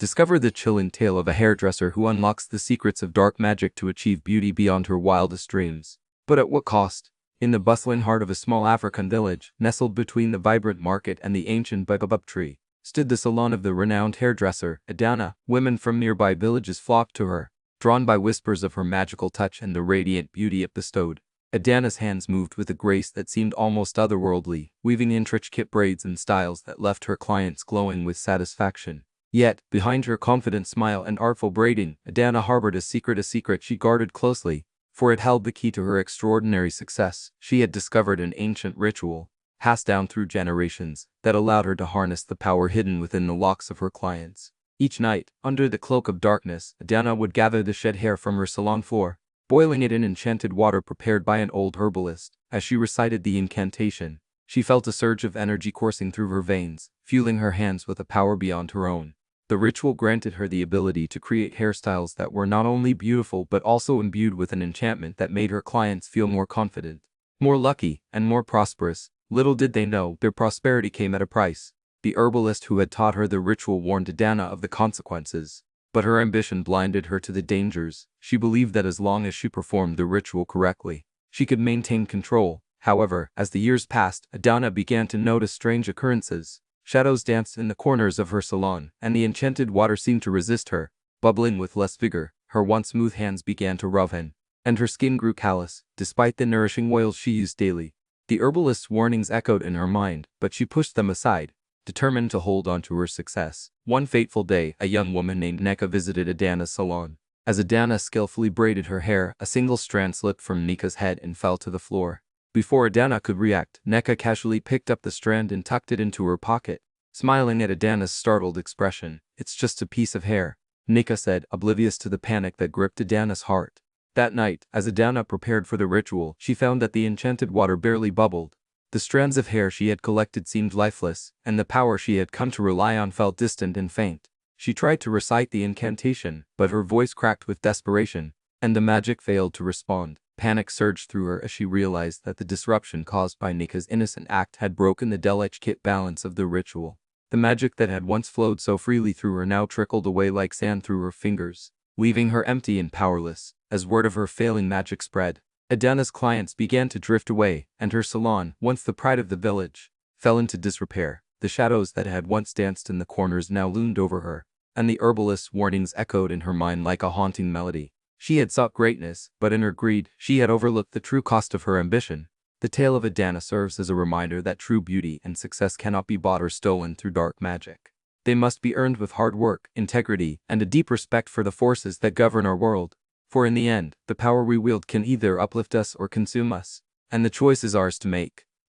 Discover the chilling tale of a hairdresser who unlocks the secrets of dark magic to achieve beauty beyond her wildest dreams. But at what cost? In the bustling heart of a small African village, nestled between the vibrant market and the ancient baobab tree, stood the salon of the renowned hairdresser, Adana. Women from nearby villages flocked to her, drawn by whispers of her magical touch and the radiant beauty it bestowed. Adana's hands moved with a grace that seemed almost otherworldly, weaving intricate braids and styles that left her clients glowing with satisfaction. Yet, behind her confident smile and artful braiding, Adana harbored a secret she guarded closely, for it held the key to her extraordinary success. She had discovered an ancient ritual, passed down through generations, that allowed her to harness the power hidden within the locks of her clients. Each night, under the cloak of darkness, Adana would gather the shed hair from her salon floor, boiling it in enchanted water prepared by an old herbalist. As she recited the incantation, she felt a surge of energy coursing through her veins, fueling her hands with a power beyond her own. The ritual granted her the ability to create hairstyles that were not only beautiful but also imbued with an enchantment that made her clients feel more confident, more lucky, and more prosperous. Little did they know, their prosperity came at a price. The herbalist who had taught her the ritual warned Adana of the consequences, but her ambition blinded her to the dangers. She believed that as long as she performed the ritual correctly, she could maintain control. However, as the years passed, Adana began to notice strange occurrences. Shadows danced in the corners of her salon, and the enchanted water seemed to resist her, bubbling with less vigor. Her once smooth hands began to roughen, and her skin grew callous, despite the nourishing oils she used daily. The herbalist's warnings echoed in her mind, but she pushed them aside, determined to hold on to her success. One fateful day, a young woman named Neka visited Adana's salon. As Adana skillfully braided her hair, a single strand slipped from Neka's head and fell to the floor. Before Adana could react, Neka casually picked up the strand and tucked it into her pocket, smiling at Adana's startled expression. "It's just a piece of hair," Neka said, oblivious to the panic that gripped Adana's heart. That night, as Adana prepared for the ritual, she found that the enchanted water barely bubbled. The strands of hair she had collected seemed lifeless, and the power she had come to rely on felt distant and faint. She tried to recite the incantation, but her voice cracked with desperation, and the magic failed to respond. Panic surged through her as she realized that the disruption caused by Neka's innocent act had broken the delicate balance of the ritual. The magic that had once flowed so freely through her now trickled away like sand through her fingers, leaving her empty and powerless. As word of her failing magic spread, Adana's clients began to drift away, and her salon, once the pride of the village, fell into disrepair. The shadows that had once danced in the corners now loomed over her, and the herbalist's warnings echoed in her mind like a haunting melody. She had sought greatness, but in her greed, she had overlooked the true cost of her ambition. The tale of Adana serves as a reminder that true beauty and success cannot be bought or stolen through dark magic. They must be earned with hard work, integrity, and a deep respect for the forces that govern our world. For in the end, the power we wield can either uplift us or consume us, and the choice is ours to make.